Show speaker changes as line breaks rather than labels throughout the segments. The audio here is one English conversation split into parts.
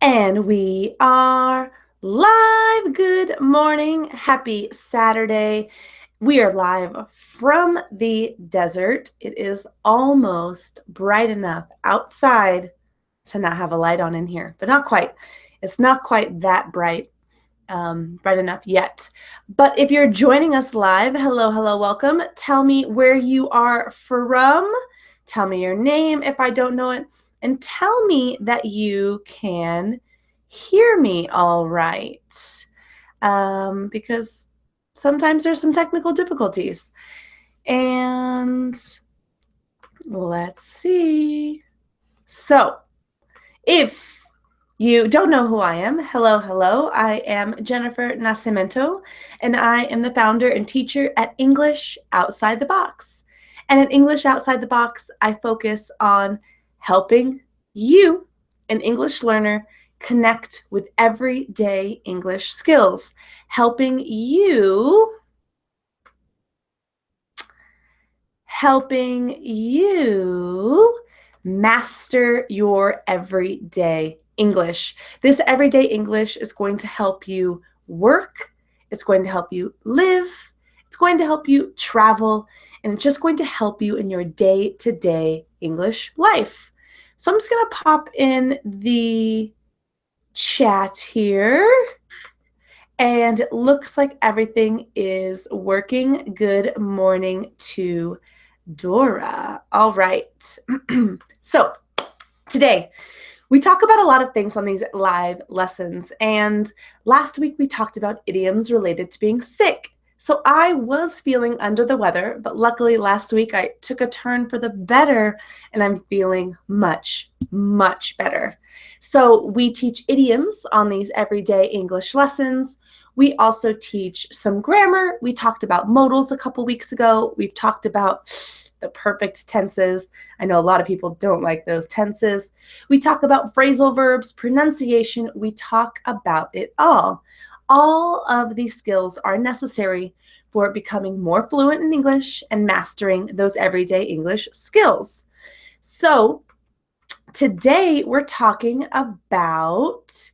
And we are live. Good morning. Happy Saturday. We are live from the desert. It is almost bright enough outside to not have a light on in here, but not quite. It's not quite that bright enough yet. But if you're joining us live, hello, welcome. Tell me where you are from. Tell me your name if I don't know it. And tell me that you can hear me all right. Because sometimes there's some technical difficulties. And let's see. So, if you don't know who I am, hello. I am Jennifer Nascimento, and I am the founder and teacher at English Outside the Box. And at English Outside the Box, I focus on helping you, an English learner, connect with everyday English skills, helping you master your everyday English. This everyday English is going to help you work, it's going to help you live, it's going to help you travel, and it's just going to help you in your day-to-day English life. So I'm just going to pop in the chat here. And it looks like everything is working. Good morning to Dora. All right. So today we talk about a lot of things on these live lessons. And last week we talked about idioms related to being sick. So I was feeling under the weather, but luckily last week I took a turn for the better and I'm feeling much better. So we teach idioms on these everyday English lessons. We also teach some grammar. We talked about modals a couple weeks ago. We've talked about the perfect tenses. I know a lot of people don't like those tenses. We talk about phrasal verbs, pronunciation. We talk about it all. All of these skills are necessary for becoming more fluent in English and mastering those everyday English skills. So today we're talking about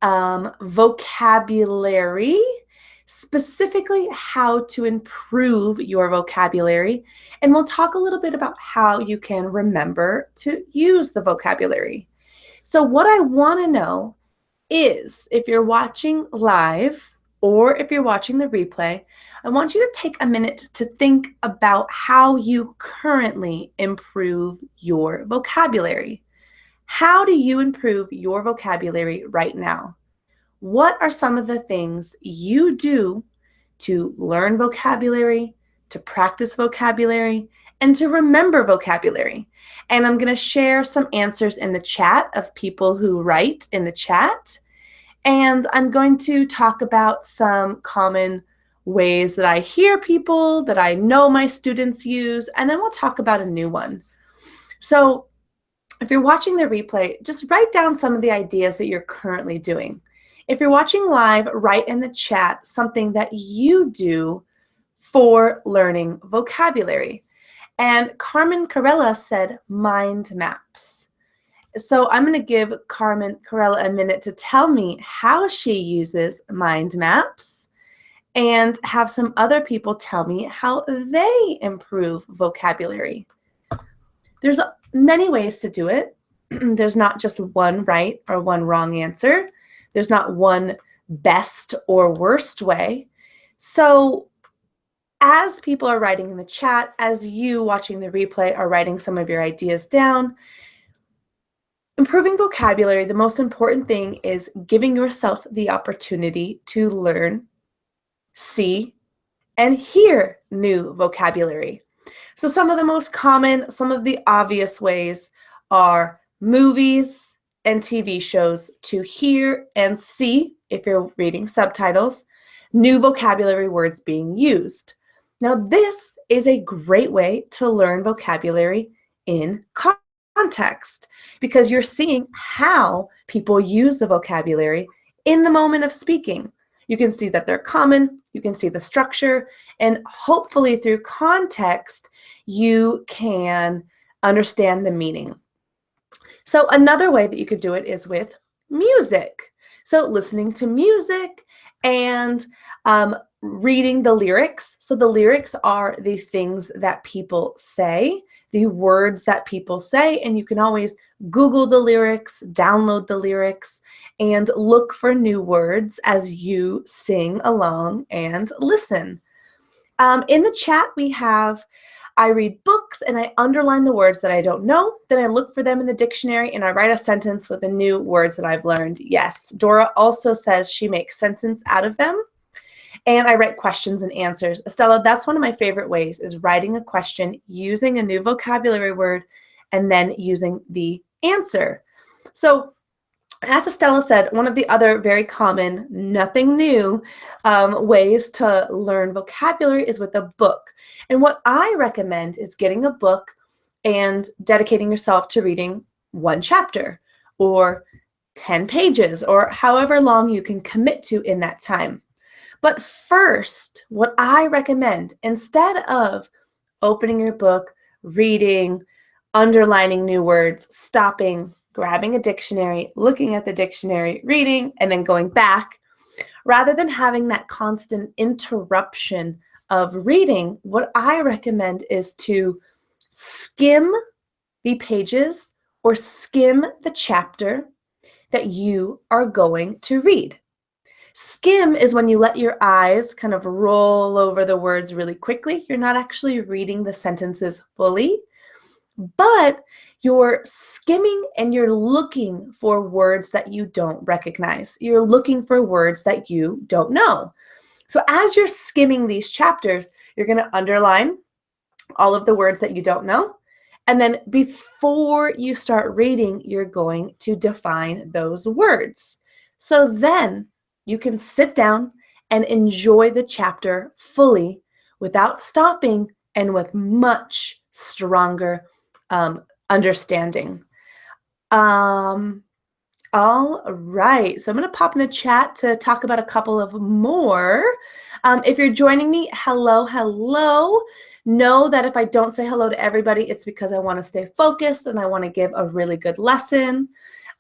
vocabulary, specifically how to improve your vocabulary. And we'll talk a little bit about how you can remember to use the vocabulary. So what I want to know is, if you're watching live or if you're watching the replay, I want you to take a minute to think about how you currently improve your vocabulary. How do you improve your vocabulary right now? What are some of the things you do to learn vocabulary, to practice vocabulary, and to remember vocabulary? And I'm going to share some answers in the chat of people who write in the chat. And I'm going to talk about some common ways that I hear people, that I know my students use, and then we'll talk about a new one. So if you're watching the replay, just write down some of the ideas that you're currently doing. If you're watching live, write in the chat something that you do for learning vocabulary. And Carmen Carella said mind maps. So I'm going to give Carmen Carella a minute to tell me how she uses mind maps and have some other people tell me how they improve vocabulary. There's many ways to do it. There's not just one right or one wrong answer. There's not one best or worst way. So as people are writing in the chat, as you watching the replay are writing some of your ideas down, improving vocabulary, the most important thing is giving yourself the opportunity to learn, see, and hear new vocabulary. So some of the most common, some of the obvious ways are movies and TV shows to hear and see, if you're reading subtitles, new vocabulary words being used. Now, this is a great way to learn vocabulary in context because you're seeing how people use the vocabulary in the moment of speaking. You can see that they're common, you can see the structure, and hopefully through context, you can understand the meaning. So another way that you could do it is with music. So listening to music and reading the lyrics. So the lyrics are the things that people say, the words that people say, and you can always Google the lyrics, download the lyrics, and look for new words as you sing along and listen. In the chat, we have, I read books and I underline the words that I don't know. Then I look for them in the dictionary and I write a sentence with the new words that I've learned. Yes, Dora also says she makes sentence out of them. And I write questions and answers. Estella, that's one of my favorite ways, is writing a question, using a new vocabulary word, and then using the answer. So as Estella said, one of the other very common, nothing new ways to learn vocabulary is with a book. And what I recommend is getting a book and dedicating yourself to reading one chapter or 10 pages or however long you can commit to in that time. But first, what I recommend, instead of opening your book, reading, underlining new words, stopping, grabbing a dictionary, looking at the dictionary, reading, and then going back, rather than having that constant interruption of reading, what I recommend is to skim the pages or skim the chapter that you are going to read. Skim is when you let your eyes kind of roll over the words really quickly. You're not actually reading the sentences fully, but you're skimming and you're looking for words that you don't recognize. You're looking for words that you don't know. So as you're skimming these chapters, you're going to underline all of the words that you don't know. And then before you start reading, you're going to define those words. So then you can sit down and enjoy the chapter fully without stopping and with much stronger understanding. All right, so I'm going to pop in the chat to talk about a couple of more. If you're joining me, hello, hello. Know that if I don't say hello to everybody, it's because I want to stay focused and I want to give a really good lesson.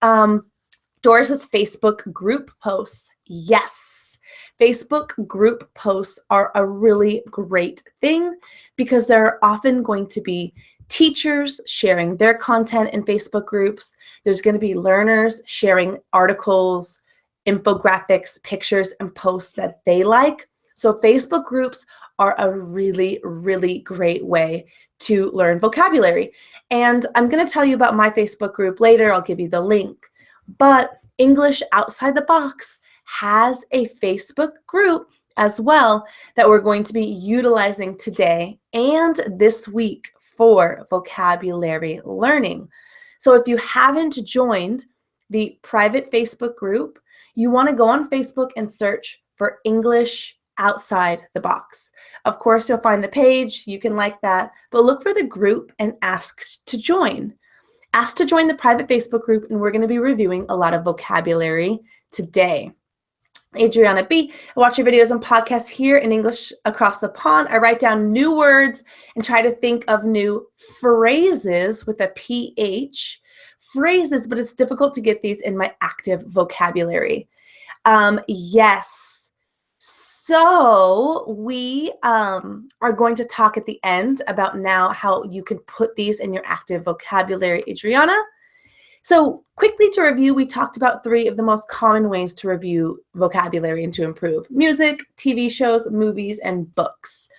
Doris's Facebook group posts. Yes, Facebook group posts are a really great thing because there are often going to be teachers sharing their content in Facebook groups. There's going to be learners sharing articles, infographics, pictures, and posts that they like. So Facebook groups are a really, really great way to learn vocabulary. And I'm going to tell you about my Facebook group later. I'll give you the link. But English Outside the Box has a Facebook group as well that we're going to be utilizing today and this week for vocabulary learning. So if you haven't joined the private Facebook group, you want to go on Facebook and search for English Outside the Box. Of course, you'll find the page, you can like that, but look for the group and ask to join. Ask to join the private Facebook group, and we're going to be reviewing a lot of vocabulary today. Adriana B. I watch your videos and podcasts here in English Across the Pond. I write down new words and try to think of new phrases with a PH. Phrases, but it's difficult to get these in my active vocabulary. Yes. So we are going to talk at the end about now how you can put these in your active vocabulary, Adriana. So quickly to review, we talked about 3 of the most common ways to review vocabulary and to improve: music, TV shows, movies, and books.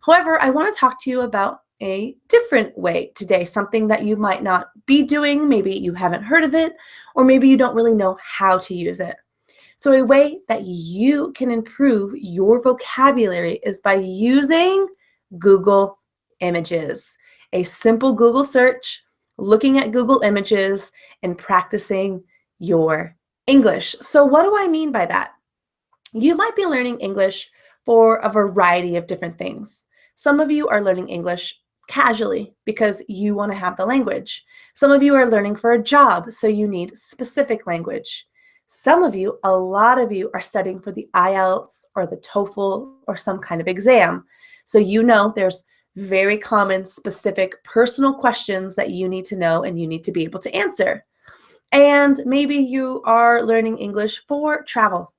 However, I want to talk to you about a different way today, something that you might not be doing, maybe you haven't heard of it, or maybe you don't really know how to use it. So a way that you can improve your vocabulary is by using Google Images. A simple Google search, looking at Google Images, and practicing your English. So what do I mean by that? You might be learning English for a variety of different things. Some of you are learning English casually because you want to have the language. Some of you are learning for a job, so you need specific language. Some of you, a lot of you, are studying for the IELTS or the TOEFL or some kind of exam. So you know there's very common, specific, personal questions that you need to know and you need to be able to answer. And maybe you are learning English for travel.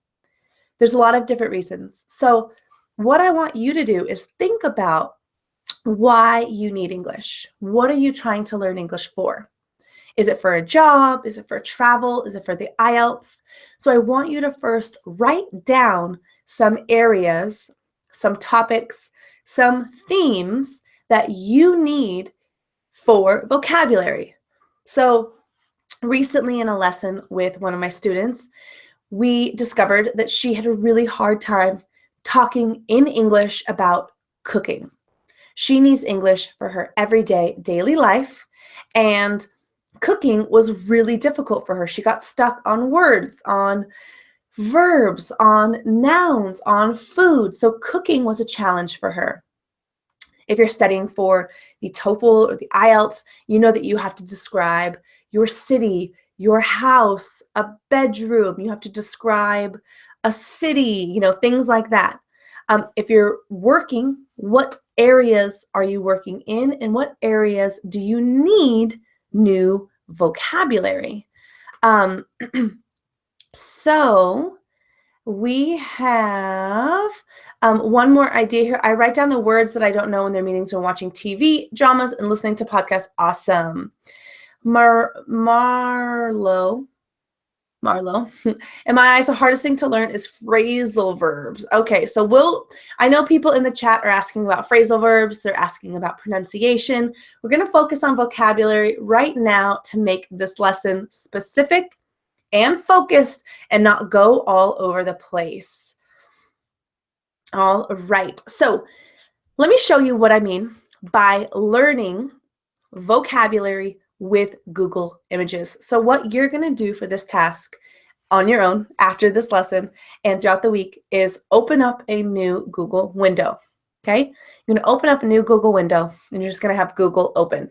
There's a lot of different reasons. So what I want you to do is think about why you need English. What are you trying to learn English for? Is it for a job? Is it for travel? Is it for the IELTS? So I want you to first write down some areas, some topics, some themes that you need for vocabulary. So recently in a lesson with one of my students, we discovered that she had a really hard time talking in English about cooking. She needs English for her everyday daily life, and cooking was really difficult for her. She got stuck on words, on verbs, on nouns, on food. So cooking was a challenge for her. If you're studying for the TOEFL or the IELTS, you know that you have to describe your city, your house, a bedroom. You have to describe a city, things like that. If you're working, what areas are you working in, and what areas do you need new vocabulary? So we have one more idea here. I write down the words that I don't know in their meanings when watching TV, dramas, and listening to podcasts. Awesome. Marlo. In my eyes, the hardest thing to learn is phrasal verbs. Okay, so I know people in the chat are asking about phrasal verbs. They're asking about pronunciation. We're going to focus on vocabulary right now to make this lesson specific and focused and not go all over the place. All right, so let me show you what I mean by learning vocabulary with Google Images. So what you're going to do for this task on your own after this lesson and throughout the week is open up a new Google window, okay? You're going to open up a new Google window, and you're just going to have Google open.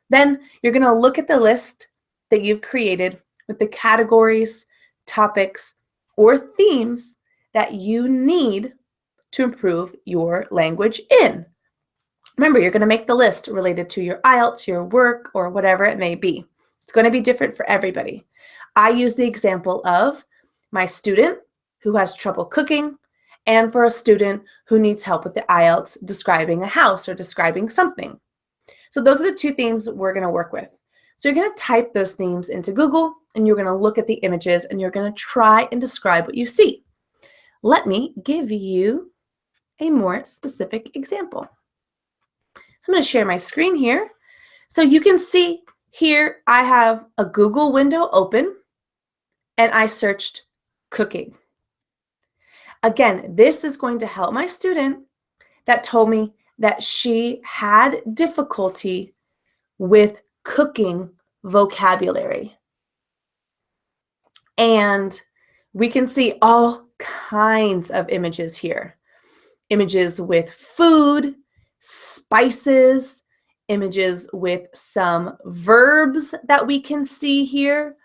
Then you're going to look at the list that you've created with the categories, topics, or themes that you need to improve your language in. Remember, you're going to make the list related to your IELTS, your work, or whatever it may be. It's going to be different for everybody. I use the example of my student who has trouble cooking, and for a student who needs help with the IELTS describing a house or describing something. So those are the two themes that we're going to work with. So you're going to type those themes into Google, and you're going to look at the images, and you're going to try and describe what you see. Let me give you a more specific example. I'm going to share my screen here. So you can see here I have a Google window open, and I searched cooking. Again, this is going to help my student that told me that she had difficulty with cooking vocabulary. And we can see all kinds of images here. Images with food, spices, images with some verbs that we can see here.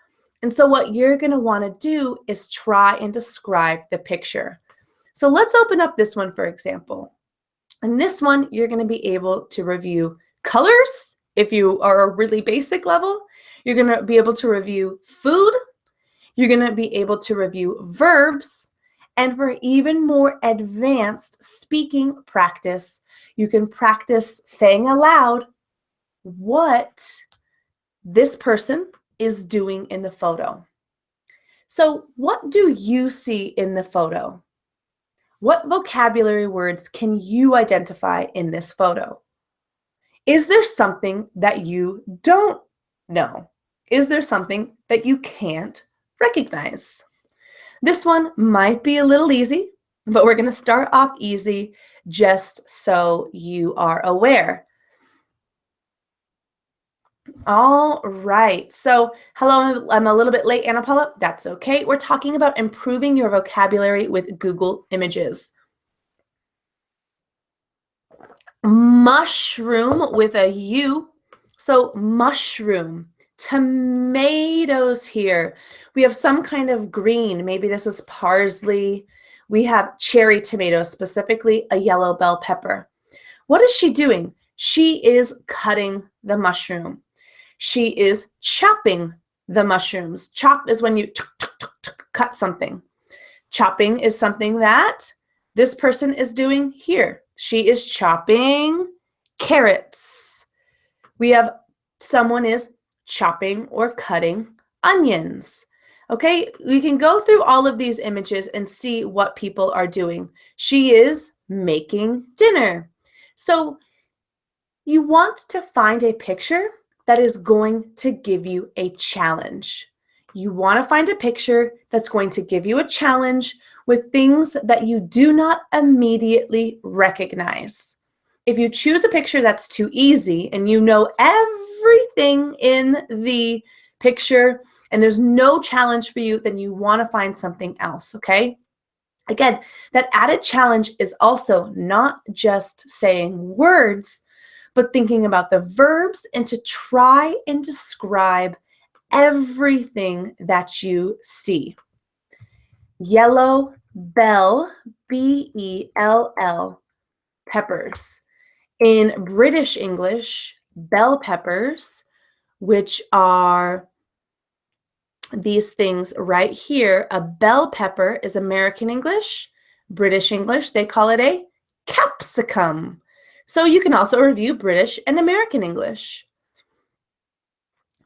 And so what you're going to want to do is try and describe the picture. So let's open up this one, for example. In this one, you're going to be able to review colors. If you are a really basic level, you're going to be able to review food. You're going to be able to review verbs. And for even more advanced speaking practice, you can practice saying aloud what this person is doing in the photo. So what do you see in the photo? What vocabulary words can you identify in this photo? Is there something that you don't know? Is there something that you can't recognize? This one might be a little easy, but we're going to start off easy just so you are aware. All right, so hello, I'm a little bit late, Anna Paula. That's okay. We're talking about improving your vocabulary with Google Images. Mushroom with a U. So mushroom. Tomatoes here. We have some kind of green. Maybe this is parsley. We have cherry tomatoes, specifically a yellow bell pepper. What is she doing? She is cutting the mushroom. She is chopping the mushrooms. Chop is when you cut something. Chopping is something that this person is doing here. She is chopping carrots. We have someone is chopping or cutting onions. Okay, we can go through all of these images and see what people are doing. She is making dinner. So you want to find a picture that is going to give you a challenge. You want to find a picture that's going to give you a challenge with things that you do not immediately recognize. If you choose a picture that's too easy and you know everything in the picture and there's no challenge for you, then you want to find something else, okay? Again, that added challenge is also not just saying words, but thinking about the verbs and to try and describe everything that you see. Yellow bell, B-E-L-L, peppers. In British English, bell peppers, which are these things right here. A bell pepper is American English. British English, they call it a capsicum. So you can also review British and American English.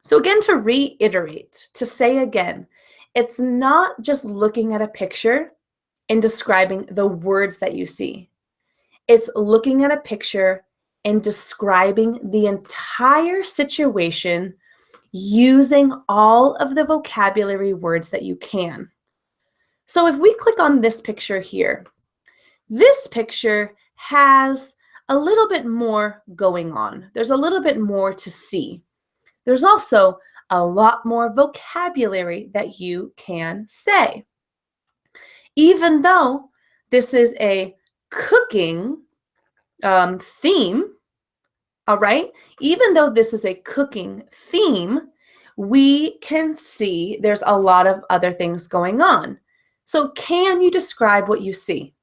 So again, to reiterate, to say again, it's not just looking at a picture and describing the words that you see. It's looking at a picture and describing the entire situation using all of the vocabulary words that you can. So if we click on this picture here, this picture has a little bit more going on. There's a little bit more to see. There's also a lot more vocabulary that you can say. Even though this is a cooking theme, all right, even though this is a cooking theme, we can see there's a lot of other things going on. So can you describe what you see?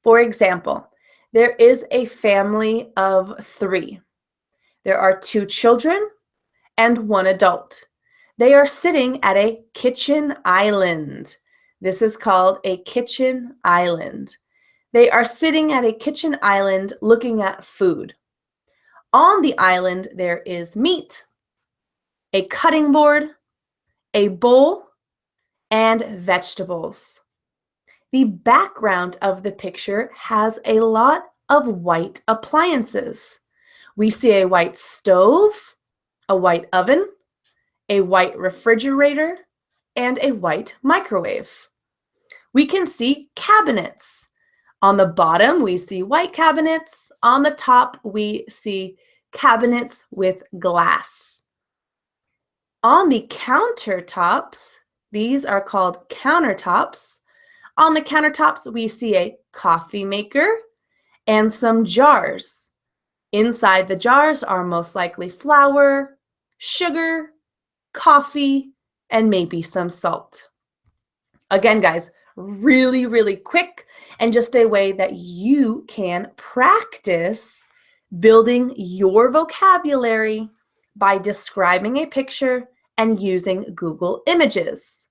For example, there is a family of 3. There are 2 children and 1 adult. They are sitting at a kitchen island. This is called a kitchen island. They are sitting at a kitchen island looking at food. On the island, there is meat, a cutting board, a bowl, and vegetables. The background of the picture has a lot of white appliances. We see a white stove, a white oven, a white refrigerator, and a white microwave. We can see cabinets. On the bottom, we see white cabinets. On the top, we see cabinets with glass. On the countertops, these are called countertops. On the countertops, we see a coffee maker and some jars. Inside the jars are most likely flour, sugar, coffee, and maybe some salt. Again, guys, really, really quick and just a way that you can practice building your vocabulary by describing a picture and using Google Images.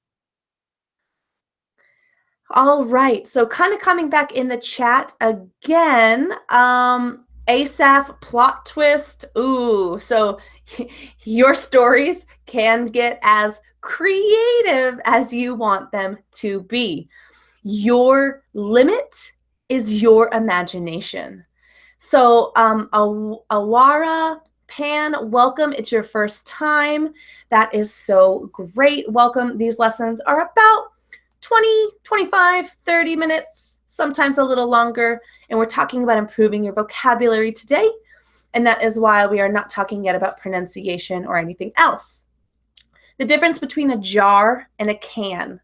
All right, so kind of coming back in the chat again, ASAP plot twist. Ooh, so your stories can get as creative as you want them to be. Your limit is your imagination. So Awara, Pan, welcome. It's your first time. That is so great. Welcome. These lessons are about 20, 25, 30 minutes, sometimes a little longer. And we're talking about improving your vocabulary today. And that is why we are not talking yet about pronunciation or anything else. The difference between a jar and a can.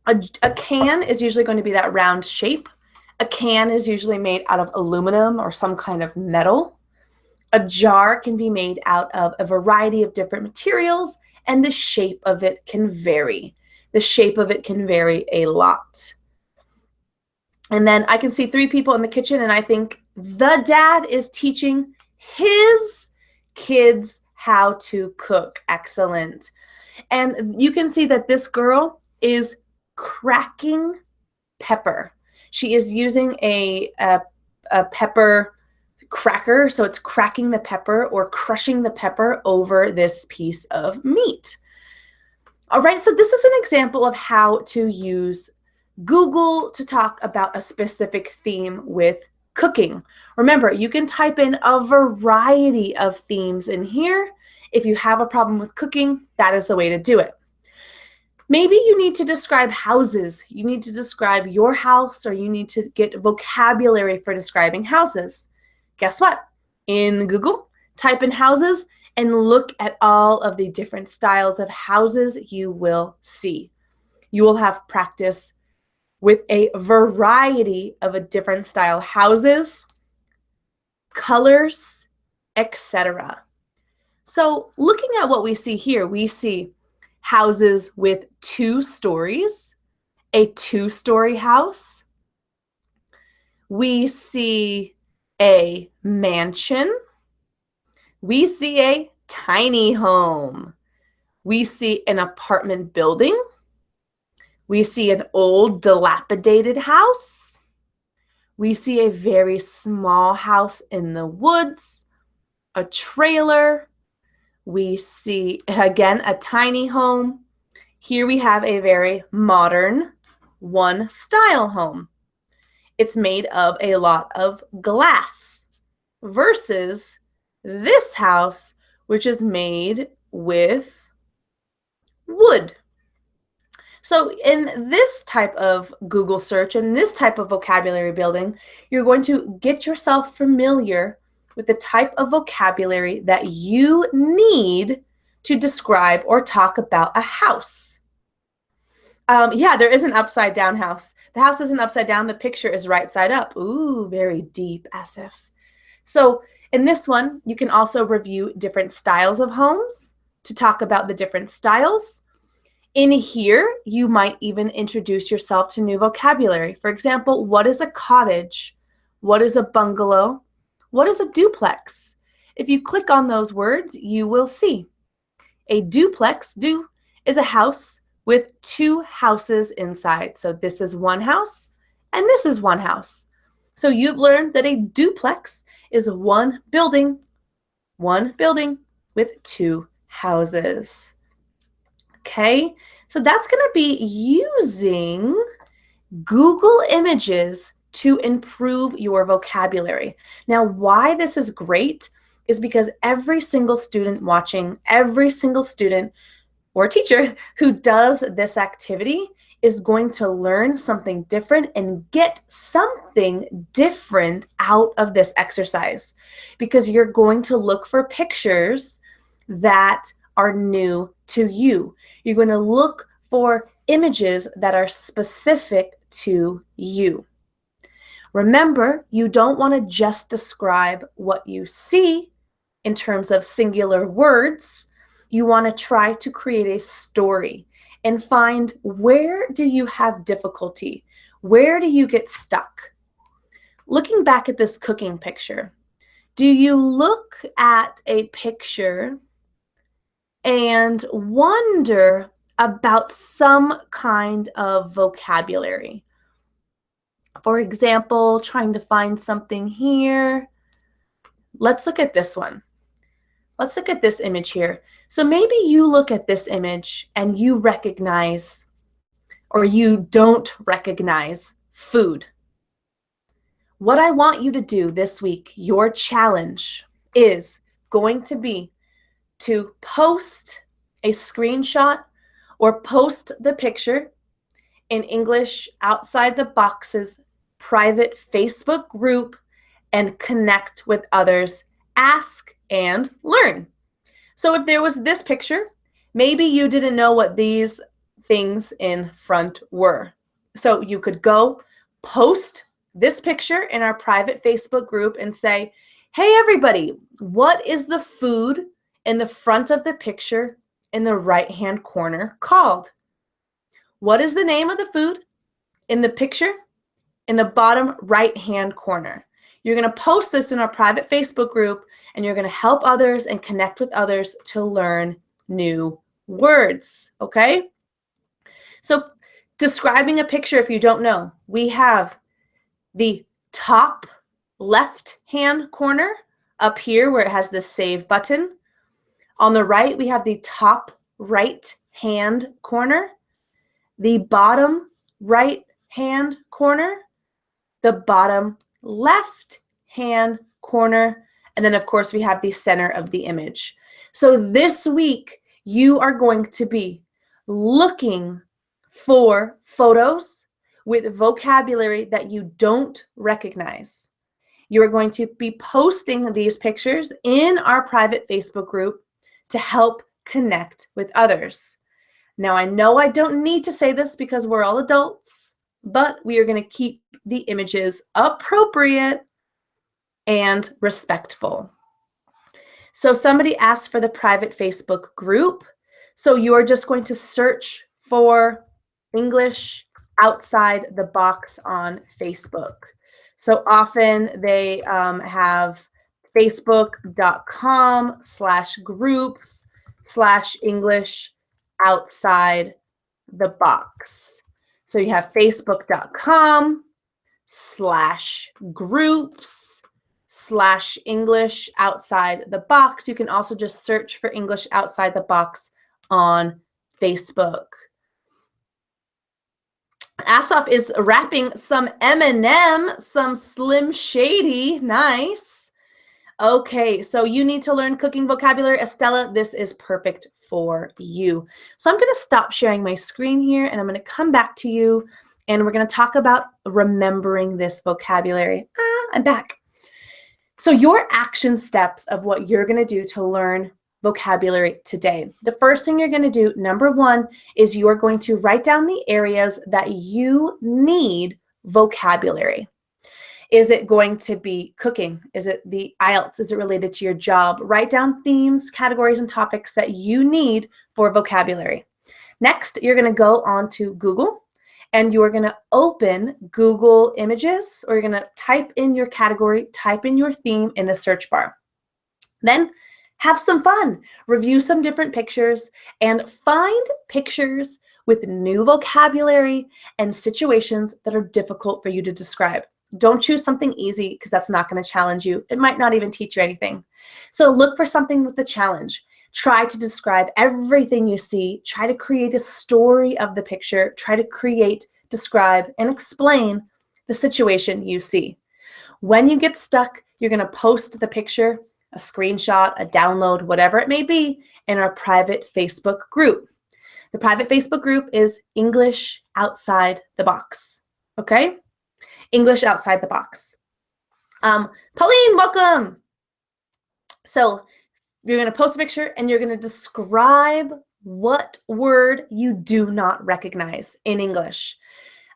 A can is usually going to be that round shape. A can is usually made out of aluminum or some kind of metal. A jar can be made out of a variety of different materials, and the shape of it can vary. The shape of it can vary a lot. And then I can see 3 people in the kitchen, and I think the dad is teaching his kids how to cook. Excellent. And you can see that this girl is cracking pepper. She is using a pepper cracker, so it's cracking the pepper or crushing the pepper over this piece of meat. All right, so this is an example of how to use Google to talk about a specific theme with cooking. Remember, you can type in a variety of themes in here. If you have a problem with cooking, that is the way to do it. Maybe you need to describe houses. You need to describe your house, or you need to get vocabulary for describing houses. Guess what? In Google, type in houses and look at all of the different styles of houses you will see. You will have practice with a variety of a different style houses, colors, etc. So looking at what we see here, we see houses with 2 stories, a 2-story house. We see a mansion. We see a tiny home. We see an apartment building. We see an old dilapidated house. We see a very small house in the woods, a trailer. We see, again, a tiny home. Here we have a very modern one-style home. It's made of a lot of glass versus this house, which is made with wood. So in this type of Google search and this type of vocabulary building, you're going to get yourself familiar with the type of vocabulary that you need to describe or talk about a house. Yeah, there is an upside down house. The house isn't upside down. The picture is right side up. Ooh, very deep, Asif. So in this one, you can also review different styles of homes to talk about the different styles. In here, you might even introduce yourself to new vocabulary. For example, what is a cottage? What is a bungalow? What is a duplex? If you click on those words, you will see. A duplex, is a house with 2 houses inside. So this is one house and this is one house. So you've learned that a duplex is one building with 2 houses. Okay, so that's going to be using Google Images to improve your vocabulary. Now, why this is great is because every single student watching, every single student or teacher who does this activity is going to learn something different and get something different out of this exercise, because you're going to look for pictures that are new to you. You're going to look for images that are specific to you. Remember, you don't want to just describe what you see in terms of singular words. You want to try to create a story and find, where do you have difficulty? Where do you get stuck? Looking back at this cooking picture, do you look at a picture and wonder about some kind of vocabulary? For example, trying to find something here. Let's look at this one. Let's look at this image here. So maybe you look at this image and you recognize, or you don't recognize, food. What I want you to do this week, your challenge, is going to be to post a screenshot or post the picture in English Outside the Box's private Facebook group and connect with others. Ask and learn. So if there was this picture, maybe you didn't know what these things in front were. So you could go post this picture in our private Facebook group and say, hey everybody, what is the food in the front of the picture in the right-hand corner called? What is the name of the food in the picture in the bottom right-hand corner? You're going to post this in our private Facebook group, and you're going to help others and connect with others to learn new words, okay? So describing a picture, if you don't know, we have the top left-hand corner up here where it has the save button. On the right, we have the top right-hand corner, the bottom right-hand corner, the bottom left-hand corner, and then of course we have the center of the image. So this week, you are going to be looking for photos with vocabulary that you don't recognize. You are going to be posting these pictures in our private Facebook group to help connect with others. Now, I know I don't need to say this because we're all adults, but we are going to keep the images appropriate and respectful. So somebody asked for the private Facebook group. So you are just going to search for English outside the box on Facebook. So often they have facebook.com/groups/English outside the box. So you have facebook.com/groups/English outside the box. You can also just search for English outside the box on Facebook. Asaf is wrapping some M&M, some Slim Shady. Nice. Okay, so you need to learn cooking vocabulary. Estella, this is perfect for you. So I'm going to stop sharing my screen here, and I'm going to come back to you, and we're going to talk about remembering this vocabulary. I'm back. So your action steps of what you're going to do to learn vocabulary today. The first thing you're going to do, number one, is you are going to write down the areas that you need vocabulary. Is it going to be cooking? Is it the IELTS? Is it related to your job? Write down themes, categories, and topics that you need for vocabulary. Next, you're going to go on to Google, and you are going to open Google Images, or you're going to type in your category, type in your theme in the search bar. Then have some fun. Review some different pictures and find pictures with new vocabulary and situations that are difficult for you to describe. Don't choose something easy because that's not going to challenge you. It might not even teach you anything. So look for something with a challenge. Try to describe everything you see. Try to create a story of the picture. Try to create, describe, and explain the situation you see. When you get stuck, you're going to post the picture, a screenshot, a download, whatever it may be, in our private Facebook group. The private Facebook group is English Outside the Box, okay? English Outside the Box. Pauline, welcome. So you're going to post a picture, and you're going to describe what word you do not recognize in English.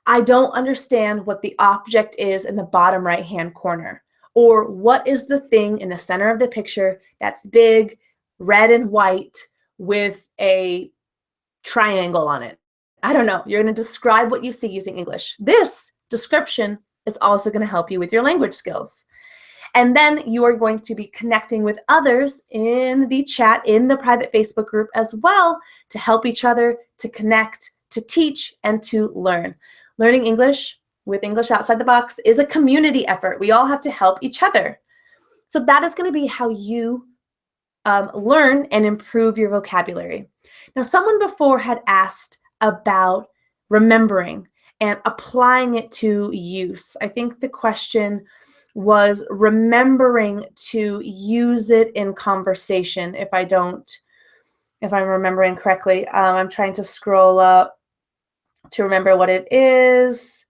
I don't understand what the object is in the bottom right-hand corner. Or what is the thing in the center of the picture that's big, red and white with a triangle on it? I don't know. You're going to describe what you see using English. This description is also going to help you with your language skills. And then you are going to be connecting with others in the chat, in the private Facebook group as well, to help each other, to connect, to teach, and to learn. Learning English with English Outside the Box is a community effort. We all have to help each other. So that is going to be how you learn and improve your vocabulary. Now, someone before had asked about remembering and applying it to use. I think the question was remembering to use it in conversation. If I'm remembering correctly, I'm trying to scroll up to remember what it is.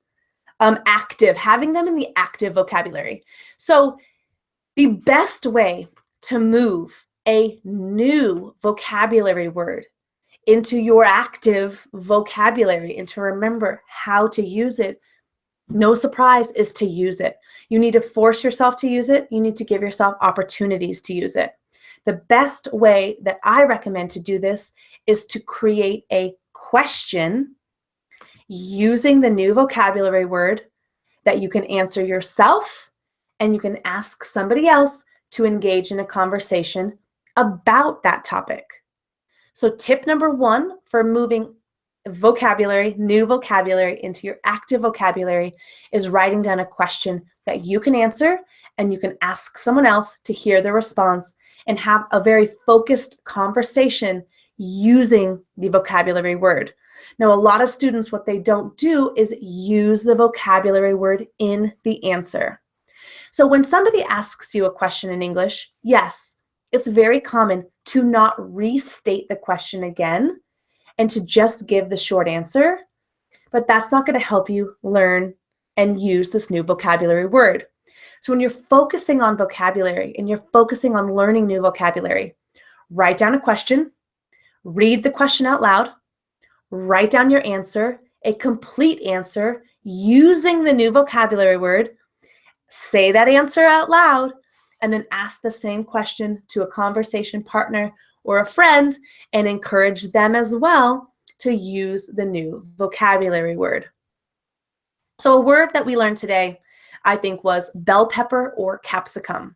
Active, having them in the active vocabulary. So the best way to move a new vocabulary word into your active vocabulary and to remember how to use it, no surprise, is to use it. You need to force yourself to use it. You need to give yourself opportunities to use it. The best way that I recommend to do this is to create a question using the new vocabulary word that you can answer yourself and you can ask somebody else to engage in a conversation about that topic. So tip number 1 for moving vocabulary, new vocabulary into your active vocabulary is writing down a question that you can answer, and you can ask someone else to hear the response and have a very focused conversation using the vocabulary word. Now, a lot of students, what they don't do is use the vocabulary word in the answer. So when somebody asks you a question in English, yes, it's very common to not restate the question again and to just give the short answer, but that's not going to help you learn and use this new vocabulary word. So when you're focusing on vocabulary and you're focusing on learning new vocabulary, write down a question, read the question out loud, write down your answer, a complete answer using the new vocabulary word, say that answer out loud, and then ask the same question to a conversation partner or a friend and encourage them as well to use the new vocabulary word. So a word that we learned today, I think, was bell pepper or capsicum.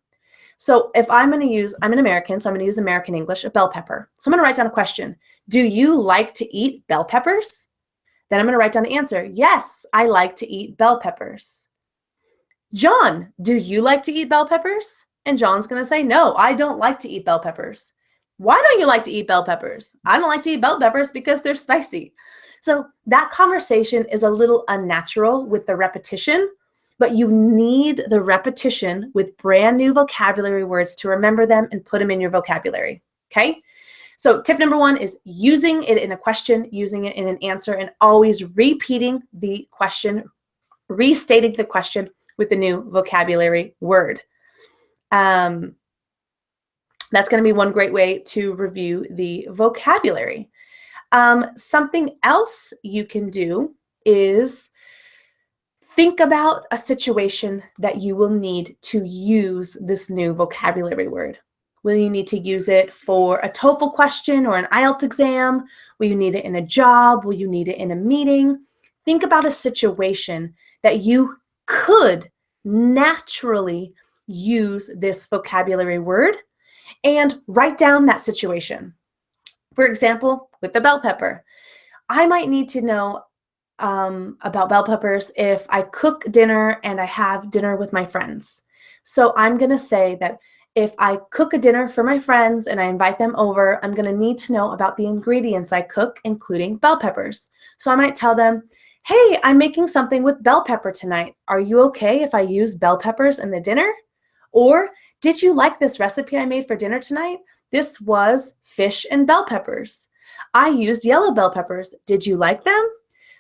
So if I'm an American, so I'm going to use American English, a bell pepper. So I'm going to write down a question. Do you like to eat bell peppers? Then I'm going to write down the answer. Yes, I like to eat bell peppers. John, do you like to eat bell peppers? And John's going to say, no, I don't like to eat bell peppers. Why don't you like to eat bell peppers? I don't like to eat bell peppers because they're spicy. So that conversation is a little unnatural with the repetition, but you need the repetition with brand new vocabulary words to remember them and put them in your vocabulary, okay? So tip number 1 is using it in a question, using it in an answer, and always repeating the question, restating the question with the new vocabulary word. That's going to be one great way to review the vocabulary. Something else you can do is think about a situation that you will need to use this new vocabulary word. Will you need to use it for a TOEFL question or an IELTS exam? Will you need it in a job? Will you need it in a meeting? Think about a situation that you could naturally use this vocabulary word and write down that situation. For example, with the bell pepper, I might need to know about bell peppers if I cook dinner and I have dinner with my friends. So I'm going to say that if I cook a dinner for my friends and I invite them over, I'm going to need to know about the ingredients I cook, including bell peppers. So I might tell them, hey, I'm making something with bell pepper tonight. Are you okay if I use bell peppers in the dinner? Or, did you like this recipe I made for dinner tonight? This was fish and bell peppers. I used yellow bell peppers. Did you like them?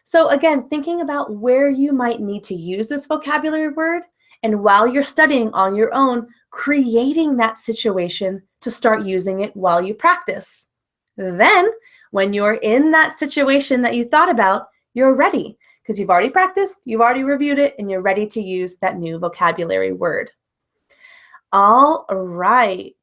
So again, thinking about where you might need to use this vocabulary word, and while you're studying on your own, creating that situation to start using it while you practice. Then, when you're in that situation that you thought about, you're ready because you've already practiced, you've already reviewed it, and you're ready to use that new vocabulary word. All right.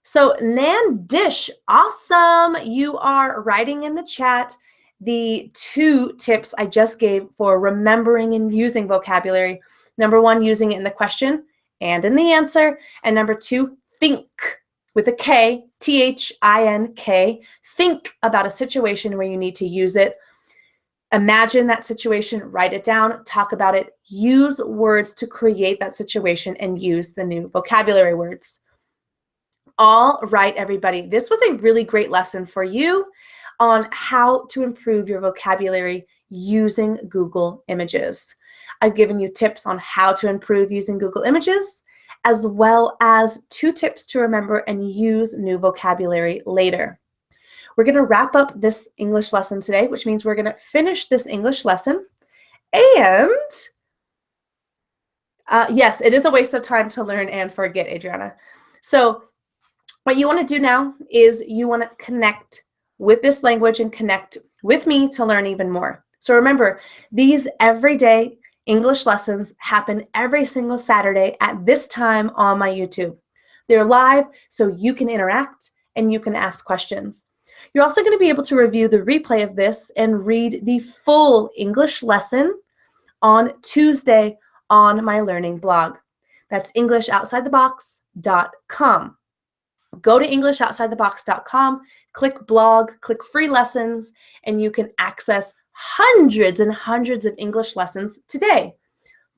So Nandish, awesome. You are writing in the chat the 2 tips I just gave for remembering and using vocabulary. Number 1, using it in the question and in the answer. And number 2, think with a K, T-H-I-N-K. Think about a situation where you need to use it. Imagine that situation, write it down, talk about it, use words to create that situation, and use the new vocabulary words. All right, everybody, this was a really great lesson for you on how to improve your vocabulary using Google Images. I've given you tips on how to improve using Google Images, as well as 2 tips to remember and use new vocabulary later. We're going to wrap up this English lesson today, which means we're going to finish this English lesson. And yes, it is a waste of time to learn and forget, Adriana. So what you want to do now is you want to connect with this language and connect with me to learn even more. So remember, these everyday English lessons happen every single Saturday at this time on my YouTube. They're live, so you can interact and you can ask questions. You're also going to be able to review the replay of this and read the full English lesson on Tuesday on my learning blog. That's EnglishOutsideTheBox.com. Go to EnglishOutsideTheBox.com, click blog, click free lessons, and you can access hundreds and hundreds of English lessons today.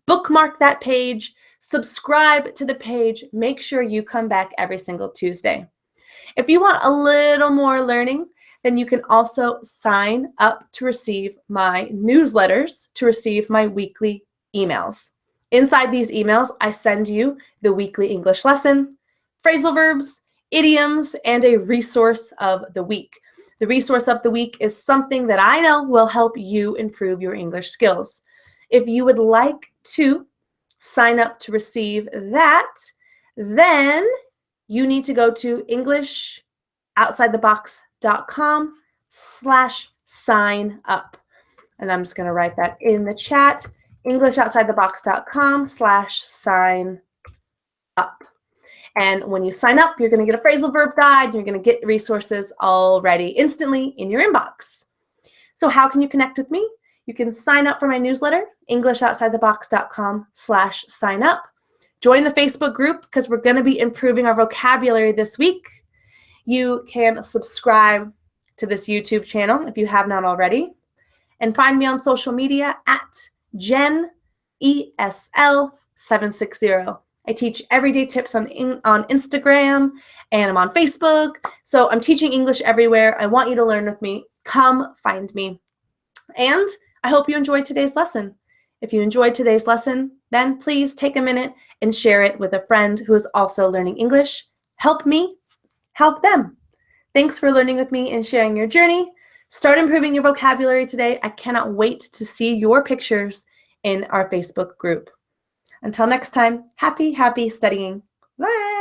Bookmark that page, subscribe to the page, make sure you come back every single Tuesday. If you want a little more learning, then you can also sign up to receive my newsletters, to receive my weekly emails. Inside these emails, I send you the weekly English lesson, phrasal verbs, idioms, and a resource of the week. The resource of the week is something that I know will help you improve your English skills. If you would like to sign up to receive that, then you need to go to EnglishOutsideTheBox.com/sign up. And I'm just going to write that in the chat, EnglishOutsideTheBox.com/sign up. And when you sign up, you're going to get a phrasal verb guide. You're going to get resources already instantly in your inbox. So how can you connect with me? You can sign up for my newsletter, EnglishOutsideTheBox.com/sign up. Join the Facebook group because we're going to be improving our vocabulary this week. You can subscribe to this YouTube channel if you have not already. And find me on social media at JenESL760. I teach everyday tips on Instagram, and I'm on Facebook. So I'm teaching English everywhere. I want you to learn with me. Come find me. And I hope you enjoyed today's lesson. If you enjoyed today's lesson, then please take a minute and share it with a friend who is also learning English. Help me, help them. Thanks for learning with me and sharing your journey. Start improving your vocabulary today. I cannot wait to see your pictures in our Facebook group. Until next time, happy studying. Bye.